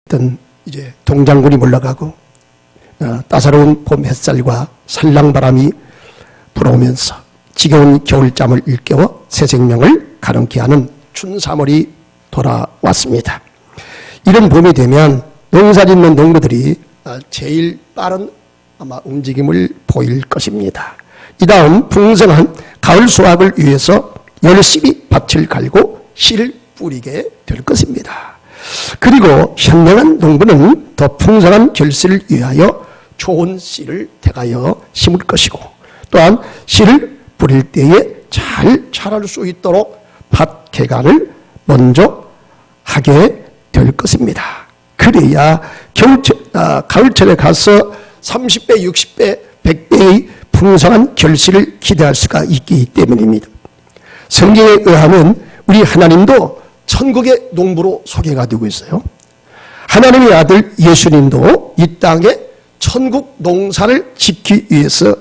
어떤 이제 동장군이 물러가고 따사로운 봄 햇살과 살랑바람이 불어오면서 지겨운 겨울잠을 일깨워 새 생명을 가능케 하는 춘3월이 돌아왔습니다. 이런 봄이 되면 농사짓는 농부들이 제일 빠른 아마 움직임을 보일 것입니다. 이 다음 풍성한 가을 수확을 위해서 열심히 밭을 갈고 씨를 뿌리게 될 것입니다. 그리고 현명한 농부는 더 풍성한 결실을 위하여 좋은 씨를 택하여 심을 것이고, 또한 씨를 뿌릴 때에 잘 자랄 수 있도록 밭 개간을 먼저 하게 될 것입니다. 그래야 가을철에 가서 30배, 60배, 100배의 풍성한 결실을 기대할 수가 있기 때문입니다. 성경에 의하면 우리 하나님도 천국의 농부로 소개가 되고 있어요. 하나님의 아들 예수님도 이 땅에 천국 농사를 짓기 위해서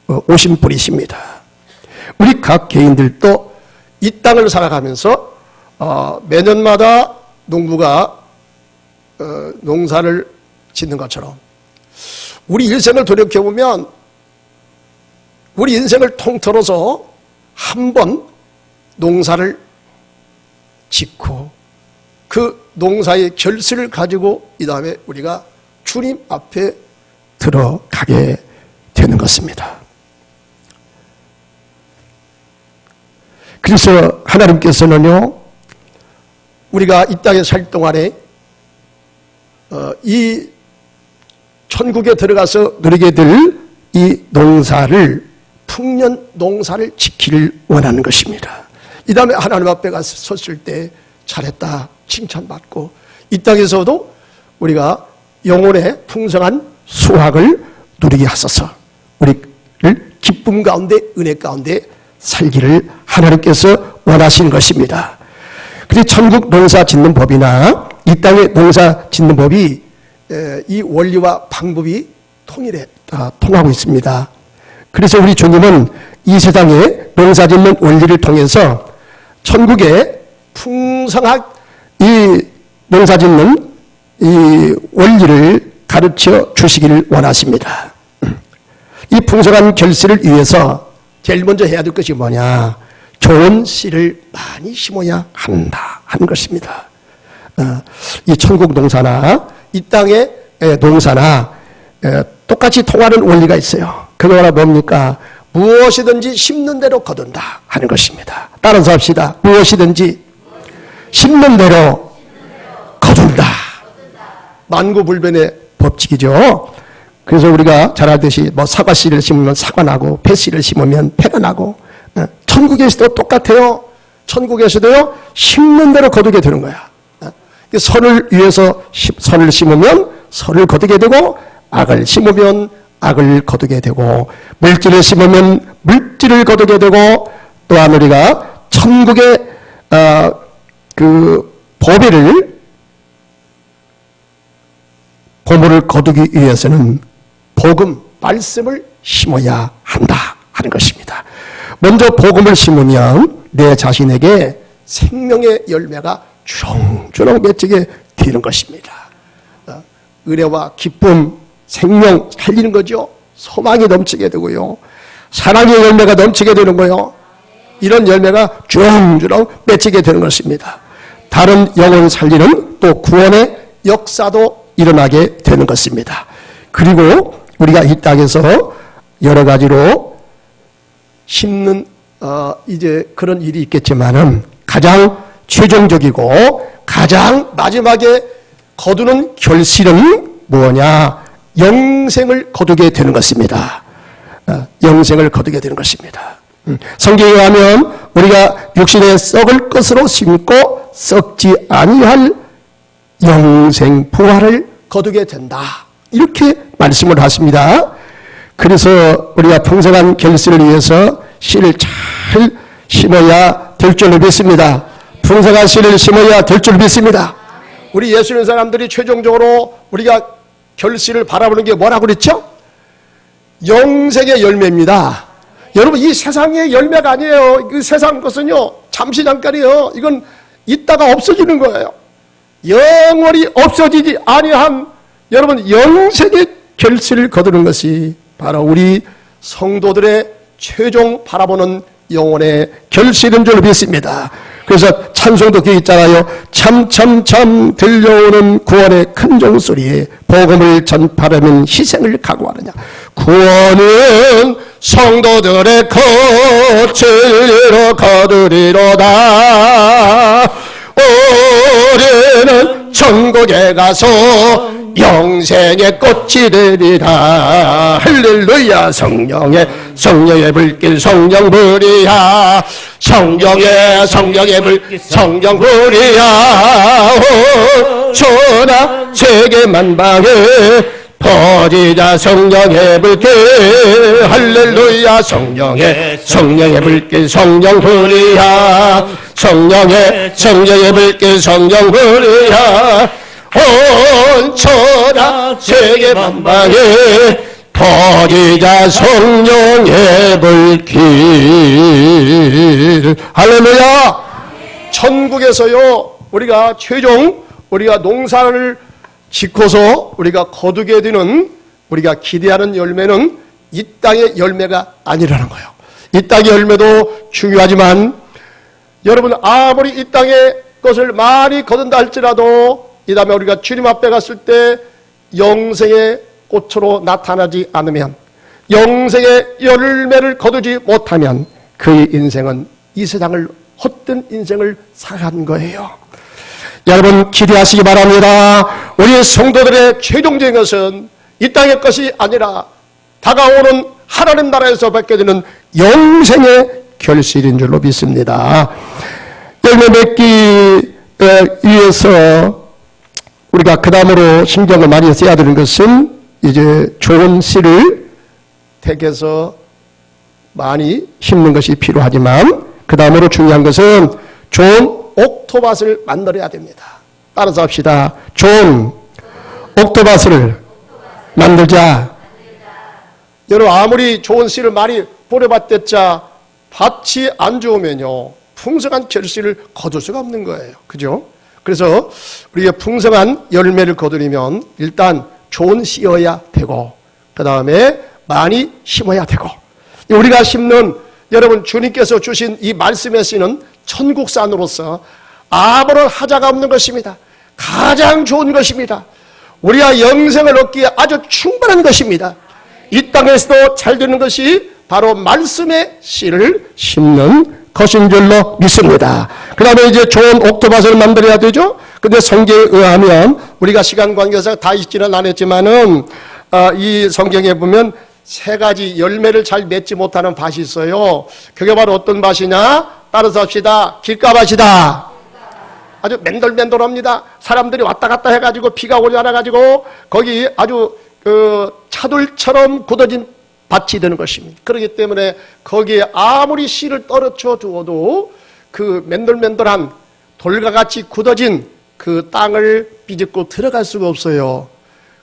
오신 분이십니다. 우리 각 개인들도 이 땅을 살아가면서 매년마다 농부가 농사를 짓는 것처럼 우리 일생을 돌이켜보면 우리 인생을 통틀어서 한 번 농사를 짓고 그 농사의 결실을 가지고 이 다음에 우리가 주님 앞에 들어가게 되는 것입니다. 그래서 하나님께서는요, 우리가 이 땅에 살 동안에 이 천국에 들어가서 누리게 될 이 농사를, 풍년 농사를 지키를 원하는 것입니다. 이 다음에 하나님 앞에 가서 섰을 때 잘했다 칭찬받고, 이 땅에서도 우리가 영혼의 풍성한 수확을 누리게 하소서, 우리를 기쁨 가운데 은혜 가운데 살기를 하나님께서 원하시는 것입니다. 그래서 천국 농사 짓는 법이나 이 땅의 농사 짓는 법이 이 원리와 방법이 통하고 있습니다. 그래서 우리 주님은 이 세상에 농사 짓는 원리를 통해서 천국의 풍성한 이 농사 짓는 이 원리를 가르쳐 주시기를 원하십니다. 이 풍성한 결실을 위해서 제일 먼저 해야 될 것이 뭐냐? 좋은 씨를 많이 심어야 한다 하는 것입니다. 이 천국 농사나 이 땅의 농사나 똑같이 통하는 원리가 있어요. 그거가 뭡니까? 무엇이든지 심는 대로 거둔다 하는 것입니다. 따라서 합시다. 무엇이든지 심는 대로 거둔다. 만고불변의 법칙이죠. 그래서 우리가 잘 알듯이 사과 씨를 심으면 사과 나고 배 씨를 심으면 배가 나고, 천국에서도 똑같아요. 천국에서도요, 심는 대로 거두게 되는 거야. 선을 위해서 선을 심으면 선을 거두게 되고, 악을 심으면 악을 거두게 되고, 물질을 심으면 물질을 거두게 되고, 또한 우리가 천국의 그 보물을 거두기 위해서는 복음, 말씀을 심어야 한다 하는 것입니다. 먼저 복음을 심으면 내 자신에게 생명의 열매가 주렁주렁 맺히게 되는 것입니다. 의뢰와 기쁨, 생명 살리는 거죠. 소망이 넘치게 되고요. 사랑의 열매가 넘치게 되는 거요. 이런 열매가 주렁주렁 맺히게 되는 것입니다. 다른 영혼 살리는 또 구원의 역사도 일어나게 되는 것입니다. 그리고 우리가 이 땅에서 여러 가지로 심는 이제 그런 일이 있겠지만은 가장 최종적이고 가장 마지막에 거두는 결실은 뭐냐? 영생을 거두게 되는 것입니다. 영생을 거두게 되는 것입니다. 성경에 의하면 우리가 육신에 썩을 것으로 심고 썩지 아니할 영생 부활을 거두게 된다, 이렇게 말씀을 하십니다. 그래서 우리가 풍성한 결실을 위해서 씨를 잘 심어야 될 줄로 믿습니다. 풍성한 씨를 심어야 될 줄 믿습니다. 우리 예수 믿는 사람들이 최종적으로 우리가 결실을 바라보는 게 뭐라고 그랬죠? 영생의 열매입니다. 여러분, 이 세상의 열매가 아니에요. 이 세상 것은요, 잠시 잠깐이에요. 이건 있다가 없어지는 거예요. 영원히 없어지지 아니한 여러분 영생의 결실을 거두는 것이 바로 우리 성도들의 최종 바라보는 영혼의 결실인 줄 믿습니다. 그래서 찬송도 그 있잖아요. 참참참 들려오는 구원의 큰 종소리에 복음을 전파하는 희생을 각오하느냐. 구원은 성도들의 거칠리로 거두리로다. 우리는 천국에 가서 영생의 꽃이 되리라. 할렐루야. 성령의 불길 성령불이야. 성령의 불길 성령불이야. 천하 세계 만방에 퍼지자 성령의 불길. 할렐루야. 성령의 불길 성령불이야. 성령의 불길 성령불이야. 온 천하 세계 만방에 퍼지자 성령의 불길. 할렐루야. 천국에서요 우리가 최종 우리가 농사를 짓고서 우리가 거두게 되는 우리가 기대하는 열매는 이 땅의 열매가 아니라는 거예요. 이 땅의 열매도 중요하지만 여러분 아무리 이 땅의 것을 많이 거둔다 할지라도 이 다음에 우리가 주님 앞에 갔을 때 영생의 꽃으로 나타나지 않으면, 영생의 열매를 거두지 못하면 그의 인생은 이 세상을 헛된 인생을 살아간 거예요. 여러분 기대하시기 바랍니다. 우리 성도들의 최종적인 것은 이 땅의 것이 아니라 다가오는 하나님 나라에서 받게 되는 영생의 결실인 줄로 믿습니다. 열매 맺기 위해서 우리가 그 다음으로 신경을 많이 써야 되는 것은 이제 좋은 씨를 택해서 많이 심는 것이 필요하지만 그 다음으로 중요한 것은 좋은 옥토밭을 만들어야 됩니다. 따라서 합시다. 좋은 옥토밭을 만들자. 여러분 아무리 좋은 씨를 많이 뿌려봤댔자 밭이 안 좋으면요 풍성한 결실을 거둘 수가 없는 거예요. 그죠? 그래서 우리가 풍성한 열매를 거두려면 일단 좋은 씨여야 되고 그 다음에 많이 심어야 되고, 우리가 심는 여러분 주님께서 주신 이 말씀의 씨는 천국산으로서 아무런 하자가 없는 것입니다. 가장 좋은 것입니다. 우리가 영생을 얻기에 아주 충분한 것입니다. 이 땅에서도 잘 되는 것이 바로 말씀의 씨를 심는 것인 줄로 믿습니다. 그 다음에 이제 좋은 옥토밭을 만들어야 되죠. 근데 성경에 의하면 우리가 시간 관계상 다 읽지는 않았지만은 이 성경에 보면 세 가지 열매를 잘 맺지 못하는 밭이 있어요. 그게 바로 어떤 밭이냐? 따라서 합시다. 길가밭이다. 아주 맨돌맨돌합니다. 사람들이 왔다 갔다 해가지고 비가 오지 않아가지고 거기 아주 차돌처럼 굳어진 밭이 되는 것입니다. 그렇기 때문에 거기에 아무리 씨를 떨어져 두어도 그 맨돌맨돌한 돌과 같이 굳어진 그 땅을 비집고 들어갈 수가 없어요.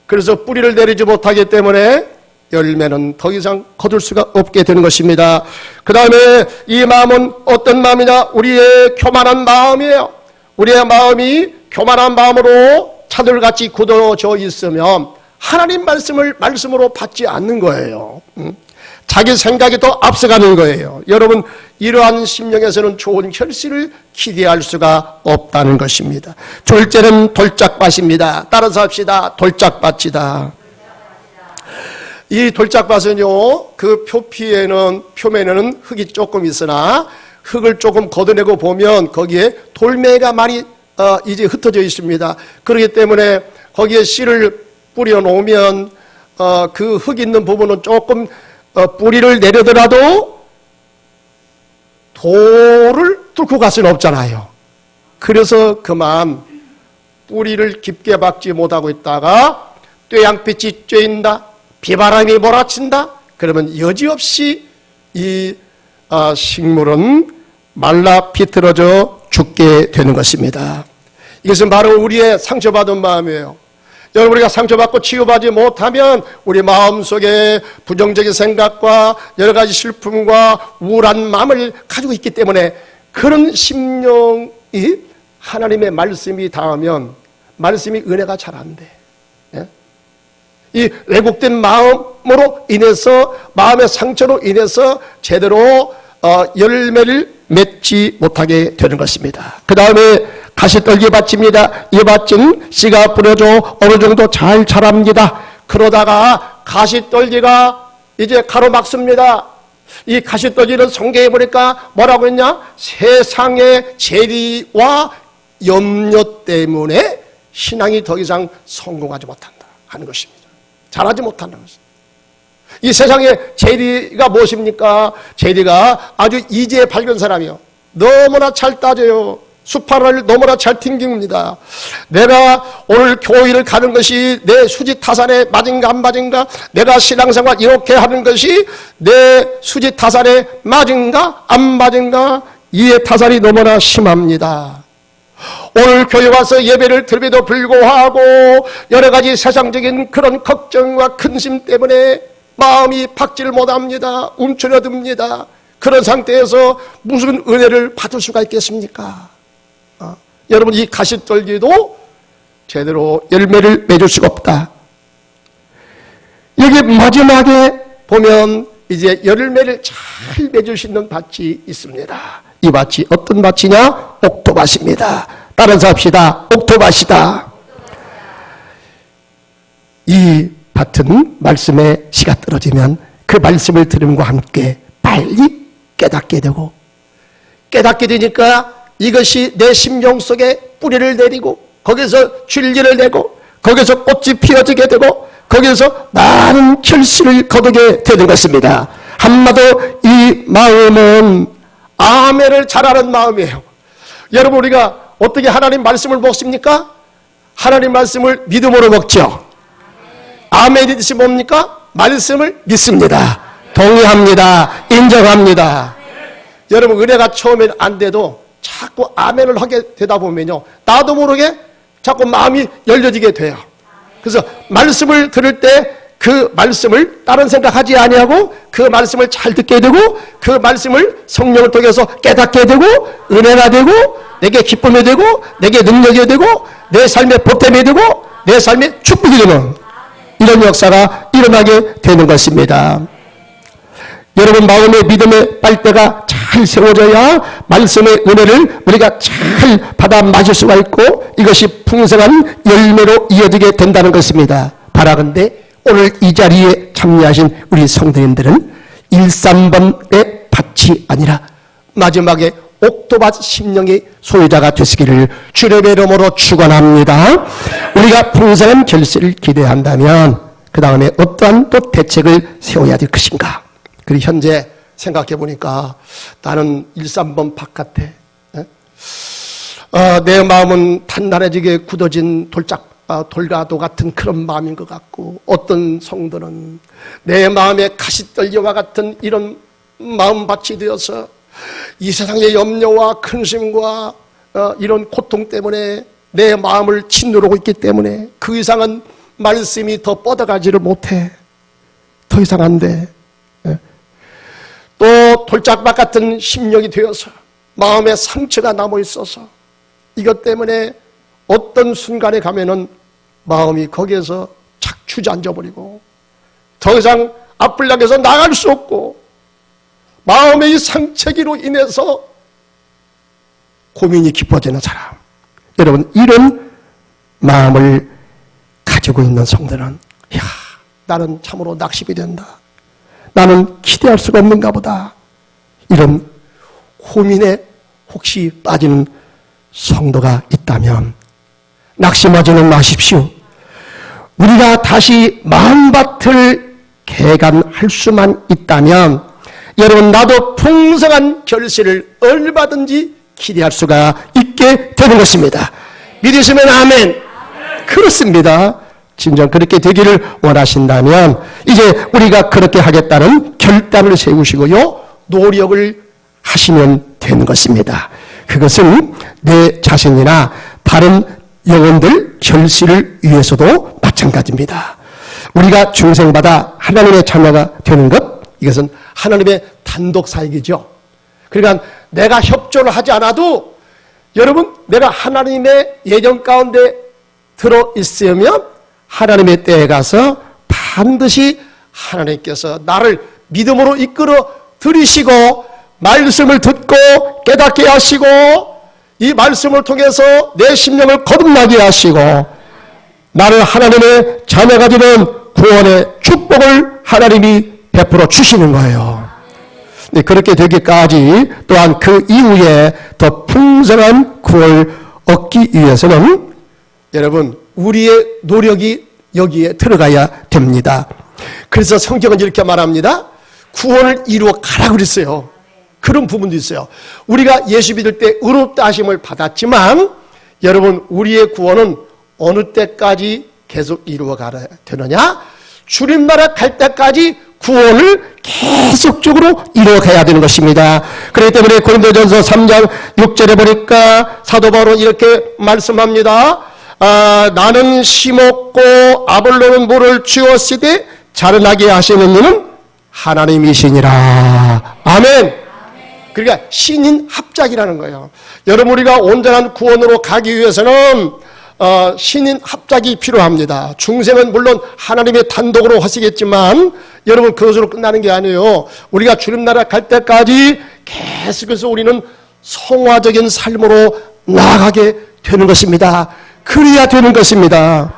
그래서 뿌리를 내리지 못하기 때문에 열매는 더 이상 거둘 수가 없게 되는 것입니다. 그 다음에 이 마음은 어떤 마음이냐? 우리의 교만한 마음이에요. 우리의 마음이 교만한 마음으로 차돌같이 굳어져 있으면 하나님 말씀을 말씀으로 받지 않는 거예요. 자기 생각이 더 앞서가는 거예요. 여러분 이러한 심령에서는 좋은 결실을 기대할 수가 없다는 것입니다. 둘째는 돌짝밭입니다. 따라서 합시다. 돌짝밭이다. 이 돌짝밭은요 그 표면에는 흙이 조금 있으나 흙을 조금 걷어내고 보면 거기에 돌멩이가 많이 이제 흩어져 있습니다. 그렇기 때문에 거기에 씨를 뿌려 놓으면 그 흙 있는 부분은 조금 뿌리를 내려더라도 돌을 뚫고 갈 수는 없잖아요. 그래서 그만 뿌리를 깊게 박지 못하고 있다가 뙤양빛이 쬐인다, 비바람이 몰아친다, 그러면 여지없이 이 식물은 말라 비틀어져 죽게 되는 것입니다. 이것은 바로 우리의 상처받은 마음이에요. 여러분 우리가 상처받고 치유받지 못하면 우리 마음속에 부정적인 생각과 여러 가지 슬픔과 우울한 마음을 가지고 있기 때문에 그런 심령이 하나님의 말씀이 닿으면 말씀이 은혜가 잘 안 돼. 예? 이 왜곡된 마음으로 인해서, 마음의 상처로 인해서 제대로 열매를 맺지 못하게 되는 것입니다. 그 다음에 가시떨기 밭입니다. 이 밭은 씨가 뿌려져 어느 정도 잘 자랍니다. 그러다가 가시떨기가 이제 가로막습니다. 이 가시떨기는 성경에 보니까 뭐라고 했냐? 세상의 재리와 염려 때문에 신앙이 더 이상 성공하지 못한다 하는 것입니다. 잘하지 못한다는 것입니다. 이 세상의 재리가 무엇입니까? 재리가 아주 이지에 밝은 사람이요, 너무나 잘 따져요. 수파를 너무나 잘 튕깁니다. 내가 오늘 교회를 가는 것이 내 수지타산에 맞은가 안 맞은가, 내가 신앙생활 이렇게 하는 것이 내 수지타산에 맞은가 안 맞은가, 이해 타산이 너무나 심합니다. 오늘 교회 와서 예배를 드림에도 불구하고 여러 가지 세상적인 그런 걱정과 근심 때문에 마음이 박지를 못합니다. 움츠러듭니다. 그런 상태에서 무슨 은혜를 받을 수가 있겠습니까? 여러분, 이 가시떨기도 제대로 열매를 맺을 수가 없다. 여기 마지막에 보면 이제 열매를 잘 맺을 수 있는 밭이 있습니다. 이 밭이 어떤 밭이냐? 옥토밭입니다. 따라서 합시다. 옥토밭이다. 이 밭은 말씀의 씨가 떨어지면 그 말씀을 들음과 함께 빨리 깨닫게 되고, 깨닫게 되니까 이것이 내 심령 속에 뿌리를 내리고 거기서 줄기를 내고 거기서 꽃이 피어지게 되고 거기서 많은 결실을 거두게 되는 것입니다. 한마디로 이 마음은 아멘을 잘하는 마음이에요. 여러분, 우리가 어떻게 하나님 말씀을 먹습니까? 하나님 말씀을 믿음으로 먹죠. 아멘이 뜻이 뭡니까? 말씀을 믿습니다. 동의합니다. 인정합니다. 여러분, 은혜가 처음엔 안 돼도 자꾸 아멘을 하게 되다 보면요, 나도 모르게 자꾸 마음이 열려지게 돼요. 그래서 말씀을 들을 때 그 말씀을 다른 생각하지 아니하고 그 말씀을 잘 듣게 되고 그 말씀을 성령을 통해서 깨닫게 되고 은혜가 되고 내게 기쁨이 되고 내게 능력이 되고 내 삶의 보탬이 되고 내 삶의 축복이 되는 이런 역사가 일어나게 되는 것입니다. 여러분, 마음의 믿음의 빨대가 잘 세워져야 말씀의 은혜를 우리가 잘 받아 마실 수가 있고 이것이 풍성한 열매로 이어지게 된다는 것입니다. 바라건대 오늘 이 자리에 참여하신 우리 성도님들은 1~3번의 밭이 아니라 마지막에 옥토밭 심령의 소유자가 되시기를 주님의 이름으로 축원합니다. 우리가 풍성한 결실을 기대한다면 그 다음에 어떠한 또 대책을 세워야 될 것인가? 그리고 현재 생각해 보니까 나는 1~3번 밭 같아. 내 마음은 단단해지게 굳어진 돌가도 같은 그런 마음인 것 같고, 어떤 성도는 내 마음의 가시떨기와 같은 이런 마음밭이 되어서 이 세상의 염려와 근심과 이런 고통 때문에 내 마음을 짓누르고 있기 때문에 그 이상은 말씀이 더 뻗어가지를 못해. 더 이상 안 돼. 또 돌짝밭 같은 심령이 되어서 마음에 상처가 남아 있어서 이것 때문에 어떤 순간에 가면은 마음이 거기에서 착 주저앉아 버리고 더 이상 앞을 향해서 나갈 수 없고 마음의 이 상처기로 인해서 고민이 깊어지는 사람, 여러분, 이런 마음을 가지고 있는 성도는 나는 참으로 낙심이 된다. 나는 기대할 수가 없는가 보다. 이런 고민에 혹시 빠지는 성도가 있다면 낙심하지는 마십시오. 우리가 다시 마음밭을 개간할 수만 있다면 여러분, 나도 풍성한 결실을 얼마든지 기대할 수가 있게 되는 것입니다. 믿으시면 아멘. 그렇습니다. 진정 그렇게 되기를 원하신다면 이제 우리가 그렇게 하겠다는 결단을 세우시고요, 노력을 하시면 되는 것입니다. 그것은 내 자신이나 다른 영혼들 결실을 위해서도 마찬가지입니다. 우리가 중생받아 하나님의 자녀가 되는 것, 이것은 하나님의 단독 사역이죠. 그러니까 내가 협조를 하지 않아도 여러분, 내가 하나님의 예정 가운데 들어있으면 하나님의 때에 가서 반드시 하나님께서 나를 믿음으로 이끌어 들이시고 말씀을 듣고 깨닫게 하시고 이 말씀을 통해서 내 심령을 거듭나게 하시고 나를 하나님의 자녀가 되는 구원의 축복을 하나님이 베풀어 주시는 거예요. 네, 그렇게 되기까지 또한 그 이후에 더 풍성한 구원을 얻기 위해서는 여러분 우리의 노력이 여기에 들어가야 됩니다. 그래서 성경은 이렇게 말합니다. 구원을 이루어 가라 그랬어요. 그런 부분도 있어요. 우리가 예수 믿을 때 의롭다 하심을 받았지만 여러분 우리의 구원은 어느 때까지 계속 이루어 가야 되느냐? 주님 나라 갈 때까지 구원을 계속적으로 이루어가야 되는 것입니다. 그렇기 때문에 고린도전서 3장 6절에 보니까 사도 바울은 이렇게 말씀합니다. 나는 심었고 아볼로는 물을 주었으되 자라나게 하시는 이는 하나님이시니라. 아멘. 그러니까 신인 합작이라는 거예요. 여러분 우리가 온전한 구원으로 가기 위해서는 신인 합작이 필요합니다. 중생은 물론 하나님의 단독으로 하시겠지만 여러분 그것으로 끝나는 게 아니에요. 우리가 주님 나라 갈 때까지 계속해서 우리는 성화적인 삶으로 나아가게 되는 것입니다. 그래야 되는 것입니다.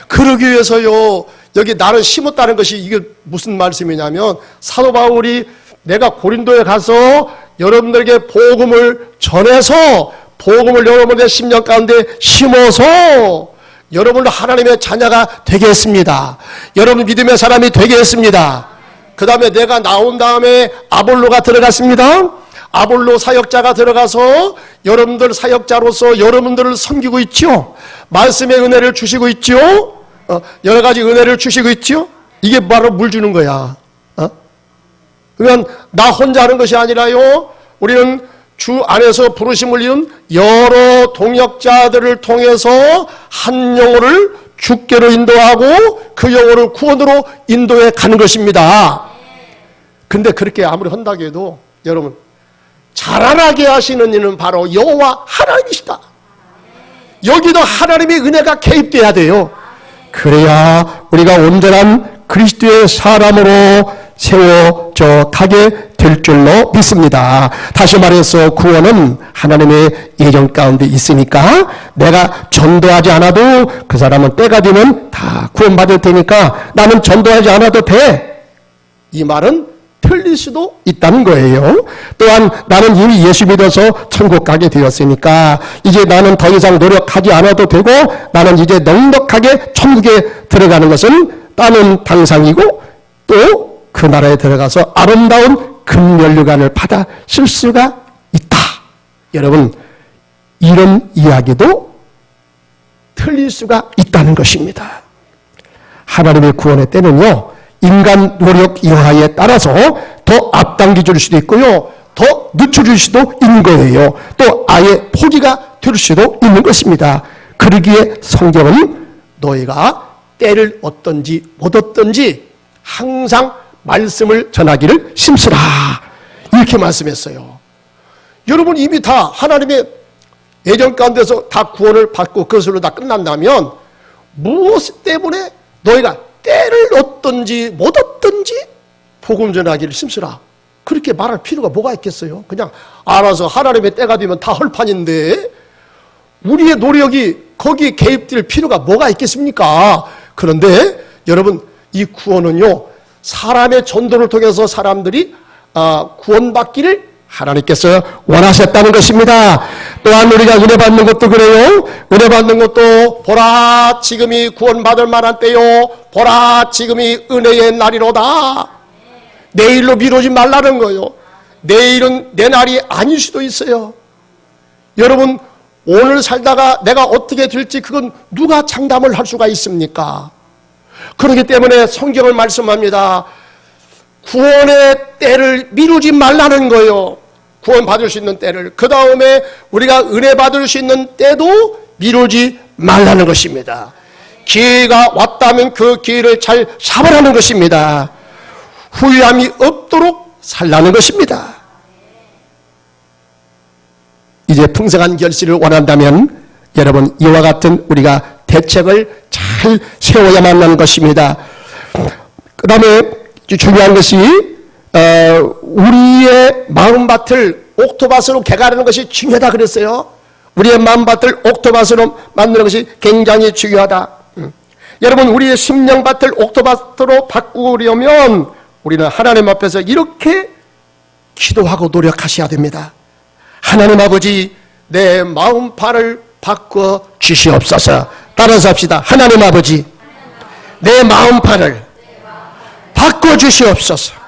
그러기 위해서요. 여기 나를 심었다는 것이 이게 무슨 말씀이냐면 사도 바울이 내가 고린도에 가서 여러분들에게 복음을 전해서 복음을 여러분의 심령 가운데 심어서 여러분도 하나님의 자녀가 되게 했습니다. 여러분 믿음의 사람이 되게 했습니다. 그 다음에 내가 나온 다음에 아볼로가 들어갔습니다. 아볼로 사역자가 들어가서 여러분들 사역자로서 여러분들을 섬기고 있죠. 말씀의 은혜를 주시고 있죠. 여러 가지 은혜를 주시고 있죠. 이게 바로 물 주는 거야. 그러면 나 혼자 하는 것이 아니라요. 우리는 주 안에서 부르심을 입은 여러 동역자들을 통해서 한 영혼을 주께로 인도하고 그 영혼을 구원으로 인도해 가는 것입니다. 근데 그렇게 아무리 한다고 해도 여러분 자라나게 하시는 이는 바로 여호와 하나님이시다. 여기도 하나님의 은혜가 개입돼야 돼요. 그래야 우리가 온전한 그리스도의 사람으로 세워져 가게 될 줄로 믿습니다. 다시 말해서 구원은 하나님의 예정 가운데 있으니까 내가 전도하지 않아도 그 사람은 때가 되면 다 구원받을 테니까 나는 전도하지 않아도 돼. 이 말은 틀릴 수도 있다는 거예요. 또한 나는 이미 예수 믿어서 천국 가게 되었으니까 이제 나는 더 이상 노력하지 않아도 되고 나는 이제 넉넉하게 천국에 들어가는 것은 따는 당상이고 또 그 나라에 들어가서 아름다운 금면류관을 받아 쓸 수가 있다. 여러분 이런 이야기도 틀릴 수가 있다는 것입니다. 하나님의 구원의 때는요 인간 노력 여하에 따라서 더 앞당겨 줄 수도 있고요 더 늦춰줄 수도 있는 거예요. 또 아예 포기가 될 수도 있는 것입니다. 그러기에 성경은 너희가 때를 얻든지 못 얻든지 항상 말씀을 전하기를 힘쓰라 이렇게 말씀했어요. 여러분 이미 다 하나님의 예정 가운데서 다 구원을 받고 그것으로 다 끝난다면 무엇 때문에 너희가 때를 얻든지 못 얻든지 복음 전하기를 힘쓰라 그렇게 말할 필요가 뭐가 있겠어요. 그냥 알아서 하나님의 때가 되면 다 헐판인데 우리의 노력이 거기에 개입될 필요가 뭐가 있겠습니까? 그런데 여러분 이 구원은요 사람의 전도를 통해서 사람들이 구원받기를 하나님께서 원하셨다는 것입니다. 또한 우리가 은혜 받는 것도 그래요. 은혜 받는 것도 보라 지금이 구원받을 만한 때요 보라 지금이 은혜의 날이로다. 내일로 미루지 말라는 거예요. 내일은 내 날이 아닐 수도 있어요. 여러분 오늘 살다가 내가 어떻게 될지 그건 누가 장담을 할 수가 있습니까? 그렇기 때문에 성경을 말씀합니다. 구원의 때를 미루지 말라는 거예요. 구원 받을 수 있는 때를. 그 다음에 우리가 은혜 받을 수 있는 때도 미루지 말라는 것입니다. 기회가 왔다면 그 기회를 잘 잡으라는 것입니다. 후회함이 없도록 살라는 것입니다. 이제 풍성한 결실을 원한다면 여러분 이와 같은 우리가 대책을 잘 세워야만 하는 것입니다. 그 다음에 중요한 것이 우리의 마음밭을 옥토밭으로 개가하는 것이 중요하다 그랬어요. 우리의 마음밭을 옥토밭으로 만드는 것이 굉장히 중요하다. 여러분, 우리의 심령밭을 옥토밭으로 바꾸려면 우리는 하나님 앞에서 이렇게 기도하고 노력하셔야 됩니다. 하나님 아버지, 내 마음밭을 바꿔 주시옵소서. 따라서 합시다. 하나님 아버지, 내 마음밭을 바꿔 주시옵소서.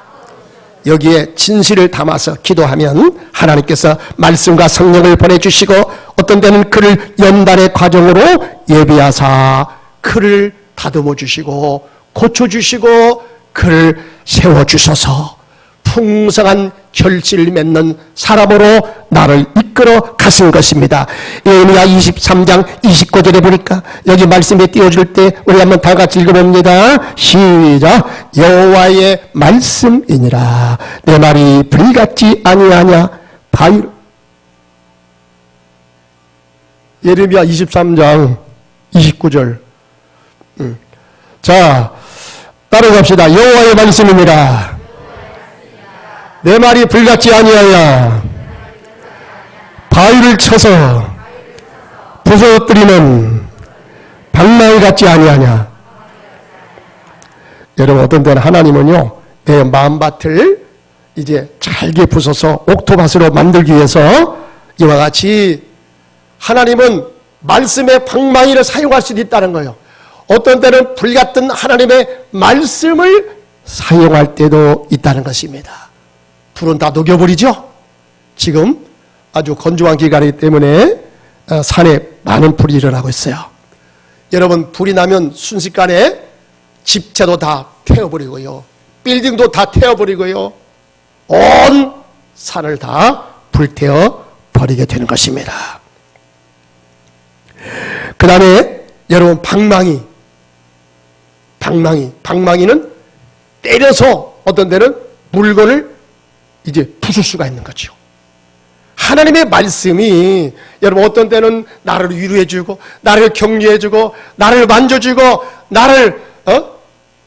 여기에 진실을 담아서 기도하면 하나님께서 말씀과 성령을 보내주시고 어떤 때는 그를 연단의 과정으로 예비하사 그를 다듬어 주시고 고쳐주시고 그를 세워주셔서 풍성한 결실을 맺는 사람으로 나를 이끌어 가신 것입니다. 예레미야 23장 29절에 보니까 여기 말씀에 띄워줄 때 우리 한번 다 같이 읽어봅니다. 시작. 여호와의 말씀이니라 내 말이 불같지 아니하냐. 바위. 예레미야 23장 29절. 자, 따라갑시다. 여호와의 말씀이니라 내 말이 불같지 아니하여 바위를 쳐서 부서뜨리는 방망이 같지 아니하냐. 여러분, 어떤 때는 하나님은요 내 마음밭을 이제 잘게 부숴서 옥토밭으로 만들기 위해서 이와 같이 하나님은 말씀의 방망이를 사용할 수도 있다는 거예요. 어떤 때는 불같은 하나님의 말씀을 사용할 때도 있다는 것입니다. 불은 다 녹여버리죠. 지금 아주 건조한 기간이기 때문에 산에 많은 불이 일어나고 있어요. 여러분, 불이 나면 순식간에 집채도 다 태워버리고요, 빌딩도 다 태워버리고요, 온 산을 다 불태워 버리게 되는 것입니다. 그 다음에 여러분, 방망이는 때려서 어떤 데는 물건을 이제 부술 수가 있는 거죠. 하나님의 말씀이 여러분 어떤 때는 나를 위로해주고 나를 격려해주고 나를 만져주고 나를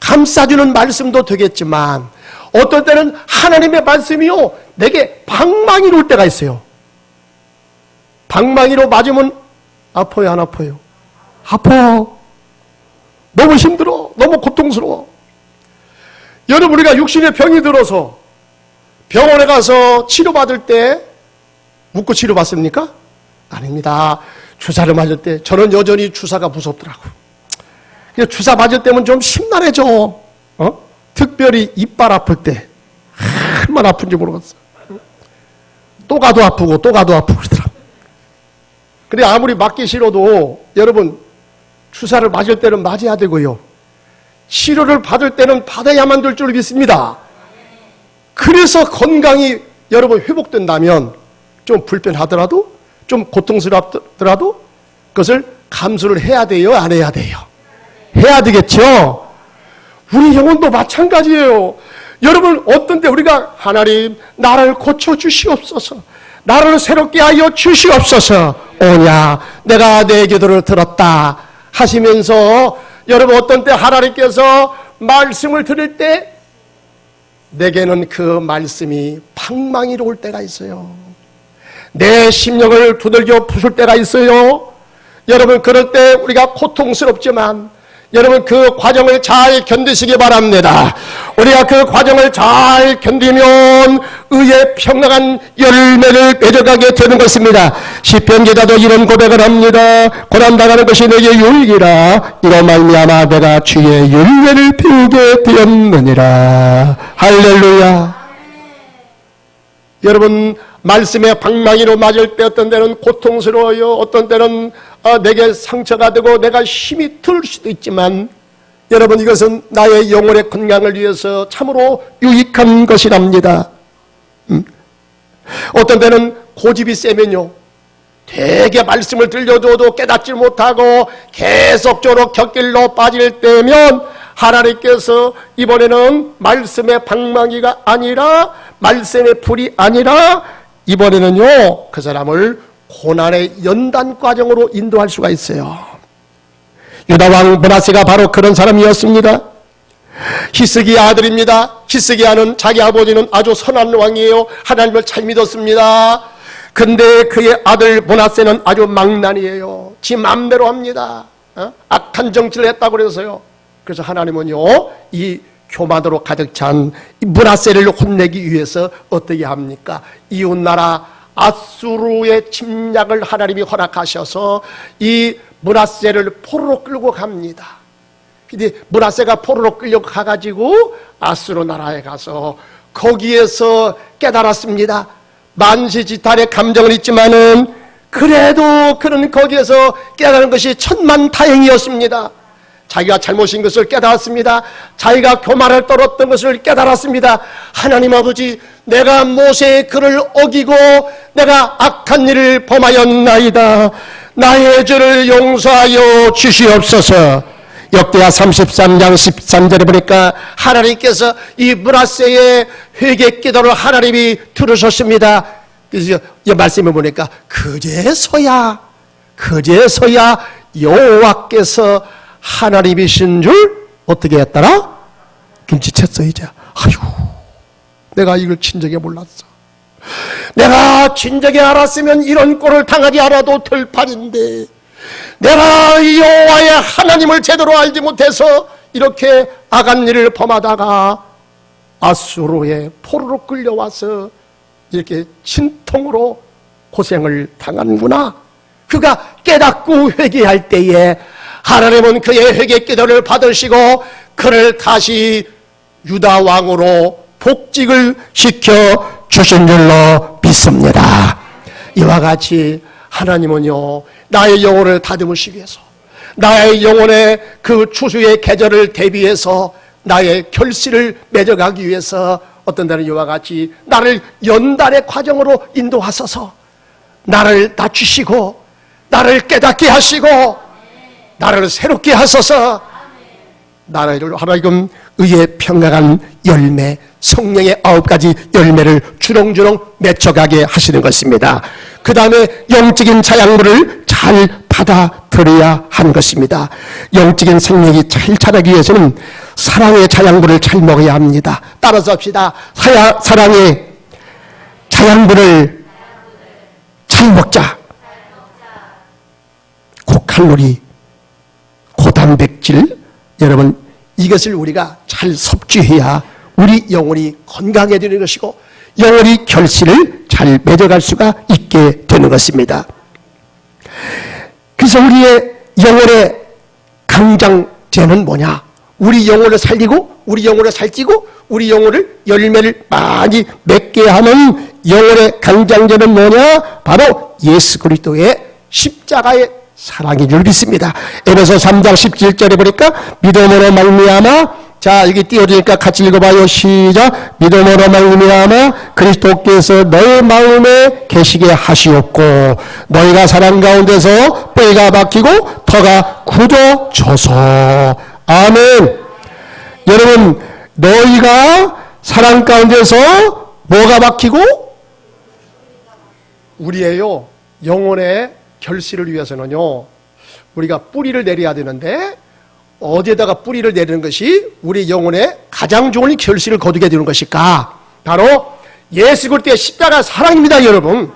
감싸주는 말씀도 되겠지만 어떤 때는 하나님의 말씀이요 내게 방망이로 올 때가 있어요. 방망이로 맞으면 아파요, 안 아파요? 아파. 너무 힘들어. 너무 고통스러워. 여러분, 우리가 육신의 병이 들어서 병원에 가서 치료받을 때 묻고 치료받습니까? 아닙니다. 주사를 맞을 때 저는 여전히 주사가 무섭더라고요. 주사 맞을 때면 좀 심란해져. 특별히 이빨 아플 때 얼마나 아픈지 모르겠어요. 또 가도 아프고 또 가도 아프고 그러더라고요. 근데 아무리 맞기 싫어도 여러분 주사를 맞을 때는 맞아야 되고요, 치료를 받을 때는 받아야만 될 줄 믿습니다. 그래서 건강이 여러분 회복된다면 좀 불편하더라도 좀 고통스럽더라도 그것을 감수를 해야 돼요, 안 해야 돼요? 해야 되겠죠. 우리 영혼도 마찬가지예요. 여러분, 어떤 때 우리가 하나님 나를 고쳐주시옵소서, 나를 새롭게 하여 주시옵소서, 오냐 내가 내 기도를 들었다 하시면서 여러분 어떤 때 하나님께서 말씀을 들을 때 내게는 그 말씀이 방망이로 올 때가 있어요. 내 심령을 두들겨 부술 때가 있어요. 여러분, 그럴 때 우리가 고통스럽지만 여러분 그 과정을 잘 견디시기 바랍니다. 우리가 그 과정을 잘 견디면 의의 평강한 열매를 맺어가게 되는 것입니다. 시편 기자도 이런 고백을 합니다. 고난당하는 것이 내게 유익이라 이로 말미암아 내가 주의 열매를 피우게 되었느니라. 할렐루야. 여러분, 말씀의 방망이로 맞을 때 어떤 때는 고통스러워요. 어떤 때는 내게 상처가 되고 내가 힘이 들 수도 있지만 여러분, 이것은 나의 영혼의 건강을 위해서 참으로 유익한 것이랍니다. 어떤 때는 고집이 세면요 되게 말씀을 들려줘도 깨닫지 못하고 계속적으로 곁길로 빠질 때면 하나님께서 이번에는 말씀의 방망이가 아니라 말씀의 불이 아니라 이번에는요 그 사람을 고난의 연단 과정으로 인도할 수가 있어요. 유다왕 므낫세가 바로 그런 사람이었습니다. 히스기야 아들입니다. 히스기야는 자기 아버지는 아주 선한 왕이에요. 하나님을 잘 믿었습니다. 근데 그의 아들 므낫세는 아주 망난이에요. 지 맘대로 합니다. 악한 정치를 했다고 그래서요. 그래서 하나님은요, 이 교만으로 가득 찬 므낫세를 혼내기 위해서 어떻게 합니까? 이웃나라 아수르의 침략을 하나님이 허락하셔서 이 므낫세를 포로로 끌고 갑니다. 근데 므낫세가 포로로 끌려고 가가지고 아수르 나라에 가서 거기에서 깨달았습니다. 만시지탄의 감정은 있지만은 그래도 그는 거기에서 깨달은 것이 천만다행이었습니다. 자기가 잘못인 것을 깨달았습니다. 자기가 교만을 떨었던 것을 깨달았습니다. 하나님 아버지, 내가 모세의 글을 어기고 내가 악한 일을 범하였나이다. 나의 죄를 용서하여 주시옵소서. 역대하 33장 13절에 보니까 하나님께서 이 므낫세의 회개 기도를 하나님이 들으셨습니다. 그래서 이 말씀을 보니까 그제서야 여호와께서 하나님이신 줄 어떻게 했더라? 김치챘어. 이제 아이고, 내가 이걸 진작에 몰랐어. 내가 진작에 알았으면 이런 꼴을 당하지 않아도 될 판인데 내가 여호와의 하나님을 제대로 알지 못해서 이렇게 악한 일을 범하다가 아수르의 포로로 끌려와서 이렇게 진통으로 고생을 당하는구나. 그가 깨닫고 회개할 때에 하나님은 그의 회개 기도를 받으시고 그를 다시 유다 왕으로 복직을 시켜 주신 줄로 믿습니다. 이와 같이 하나님은요, 나의 영혼을 다듬으시기 위해서, 나의 영혼의 그 추수의 계절을 대비해서 나의 결실을 맺어가기 위해서 어떤 때는 이와 같이 나를 연단의 과정으로 인도하셔서 나를 낮추시고 나를 깨닫게 하시고 나를 새롭게 하소서. 나를 하나님 의의 평강한 열매, 성령의 9가지 열매를 주렁주렁 맺혀가게 하시는 것입니다. 그 다음에 영적인 자양분을 잘 받아들여야 하는 것입니다. 영적인 생명이 잘 자라기 위해서는 사랑의 자양분을 잘 먹어야 합니다. 따라서 합시다. 사랑의 자양분을 잘 먹자. 고칼로리, 고단백질, 여러분 이것을 우리가 잘 섭취해야 우리 영혼이 건강해지는 것이고 영혼이 결실을 잘 맺어갈 수가 있게 되는 것입니다. 그래서 우리의 영혼의 강장제는 뭐냐? 우리 영혼을 살리고 우리 영혼을 살찌고 우리 영혼을 열매를 많이 맺게 하는 영혼의 강장제는 뭐냐? 바로 예수 그리스도의 십자가의 사랑인 줄 믿습니다. 에베소 3장 17절에 보니까 믿음으로 말미암아, 자 여기 띄워주니까 같이 읽어봐요. 시작. 믿음으로 말미암아 그리스도께서 너희 마음에 계시게 하시옵고 너희가 사랑 가운데서 뿌리가 박히고 터가 굳어져서. 아멘. 여러분, 너희가 사랑 가운데서 뭐가 박히고? 우리예요. 영혼의 결실을 위해서는요, 우리가 뿌리를 내려야 되는데 어디에다가 뿌리를 내리는 것이 우리 영혼의 가장 좋은 결실을 거두게 되는 것일까? 바로 예수 그리스도의 십자가 사랑입니다. 여러분,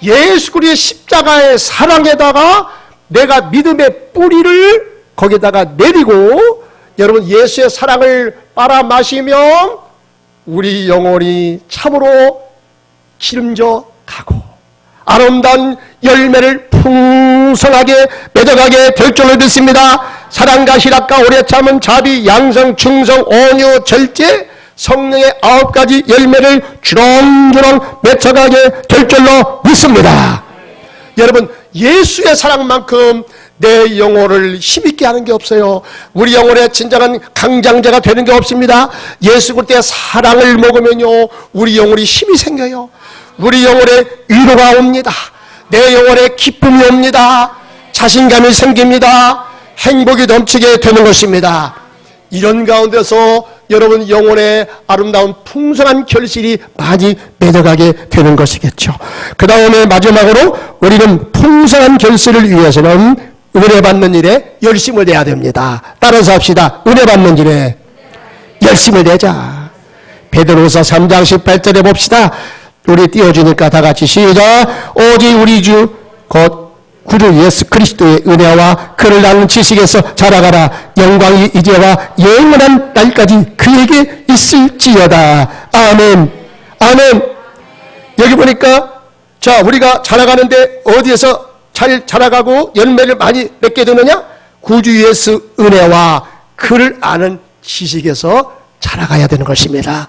예수 그리스도의 십자가의 사랑에다가 내가 믿음의 뿌리를 거기에다가 내리고, 여러분 예수의 사랑을 빨아 마시면 우리 영혼이 참으로 기름져 가고 아름다운 열매를 풍성하게 맺어가게 될 줄로 믿습니다. 사랑과 희락과 오래 참은 자비, 양성, 충성, 온유, 절제, 성령의 9가지 열매를 주렁주렁 맺어가게 될 줄로 믿습니다. 여러분, 예수의 사랑만큼 내 영혼을 힘있게 하는 게 없어요. 우리 영혼의 진정한 강장제가 되는 게 없습니다. 예수 그리스도의 사랑을 먹으면요, 우리 영혼이 힘이 생겨요. 우리 영혼에 위로가 옵니다. 내 영혼에 기쁨이 옵니다. 자신감이 생깁니다. 행복이 넘치게 되는 것입니다. 이런 가운데서 여러분 영혼의 아름다운 풍성한 결실이 많이 맺어가게 되는 것이겠죠. 그 다음에 마지막으로 우리는 풍성한 결실을 위해서는 은혜 받는 일에 열심을 내야 됩니다. 따라서 합시다. 은혜 받는 일에 열심을 내자. 베드로서 3장 18절에 봅시다. 우리 띄워주니까 다 같이 시작. 오직 우리 주 곧 구주 예수 그리스도의 은혜와 그를 아는 지식에서 자라가라. 영광이 이제와 영원한 날까지 그에게 있을지어다. 아멘. 아멘. 여기 보니까 자, 우리가 자라가는데 어디에서 잘 자라가고 열매를 많이 맺게 되느냐? 구주 예수 은혜와 그를 아는 지식에서 자라가야 되는 것입니다.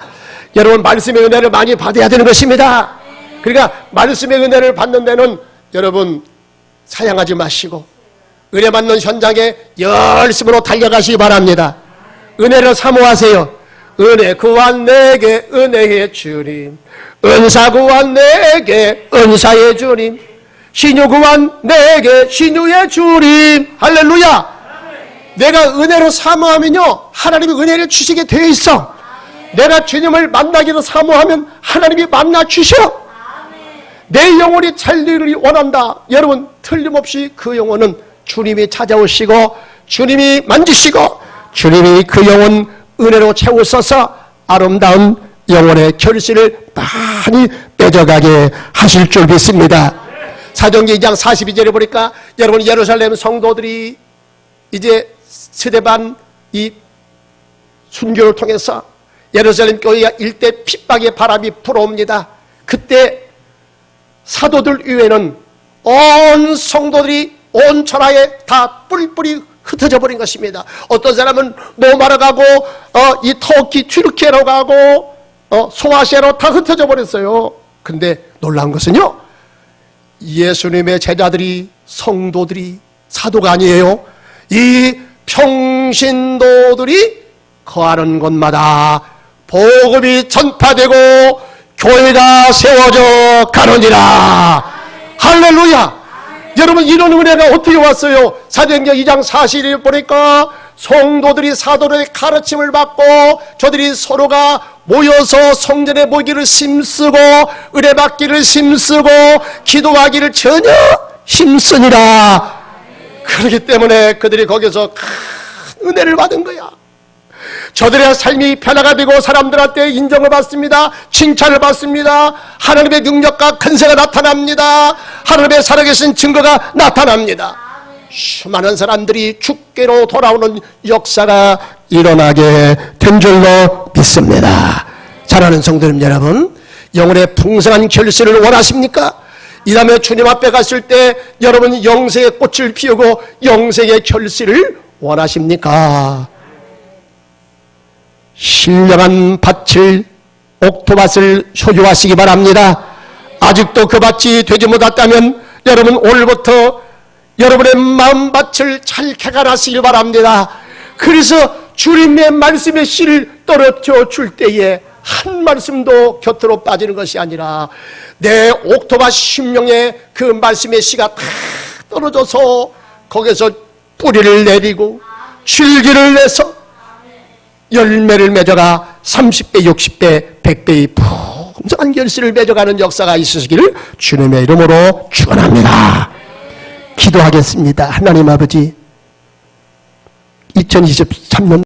여러분, 말씀의 은혜를 많이 받아야 되는 것입니다. 그러니까 말씀의 은혜를 받는 데는 여러분 사양하지 마시고 은혜 받는 현장에 열심으로 달려가시기 바랍니다. 은혜를 사모하세요. 은혜 구한 내게 은혜의 주님, 은사 구한 내게 은사의 주님, 신유 구한 내게 신유의 주님. 할렐루야. 내가 은혜로 사모하면요 하나님이 은혜를 주시게 되어 있어. 내가 주님을 만나기로 사모하면 하나님이 만나 주셔. 내 영혼이 잘 되기를 원한다. 여러분, 틀림없이 그 영혼은 주님이 찾아오시고 주님이 만지시고 주님이 그 영혼 은혜로 채우셔서 아름다운 영혼의 결실을 많이 맺어가게 하실 줄 믿습니다. 사도행전 2장 42절에 보니까 여러분, 예루살렘 성도들이 이제 스데반 이 순교를 통해서 예루살렘 교회가 일대 핍박의 바람이 불어옵니다. 그때 사도들 이외에는 온 성도들이 온 천하에 다 뿔뿔이 흩어져 버린 것입니다. 어떤 사람은 로마로 가고 이 터키 튀르키예로 가고 소아시아로 다 흩어져 버렸어요. 근데 놀라운 것은요, 예수님의 제자들이, 성도들이, 사도가 아니에요. 이 평신도들이 거하는 곳마다 복음이 전파되고 교회가 세워져 가느니라. 할렐루야. 여러분, 이런 은혜가 어떻게 왔어요? 사도행전 2장 40일 보니까 성도들이 사도들의 가르침을 받고 저들이 서로가 모여서 성전에 모이기를 힘쓰고 은혜 받기를 힘쓰고 기도하기를 전혀 힘쓰니라. 그렇기 때문에 그들이 거기서 큰 은혜를 받은 거야. 저들의 삶이 변화가 되고 사람들한테 인정을 받습니다. 칭찬을 받습니다. 하나님의 능력과 근세가 나타납니다. 하나님의 살아계신 증거가 나타납니다. 수많은 사람들이 주께로 돌아오는 역사가 일어나게 된 줄로 믿습니다. 사랑하는 성도님 여러분, 영혼의 풍성한 결실을 원하십니까? 이 다음에 주님 앞에 갔을 때 여러분 영생의 꽃을 피우고 영생의 결실을 원하십니까? 신령한 밭을, 옥토밭을 소유하시기 바랍니다. 아직도 그 밭이 되지 못했다면 여러분 오늘부터 여러분의 마음밭을 잘 개간하시기 바랍니다. 그래서 주님의 말씀의 씨를 떨어져 줄 때에 한 말씀도 곁으로 빠지는 것이 아니라 내 옥토밭 심령에 그 말씀의 씨가 다 떨어져서 거기서 뿌리를 내리고 줄기를 내서 열매를 맺어가 30배, 60배, 100배의 풍성한 결실을 맺어가는 역사가 있으시기를 주님의 이름으로 축원합니다. 기도하겠습니다. 하나님 아버지, 2023년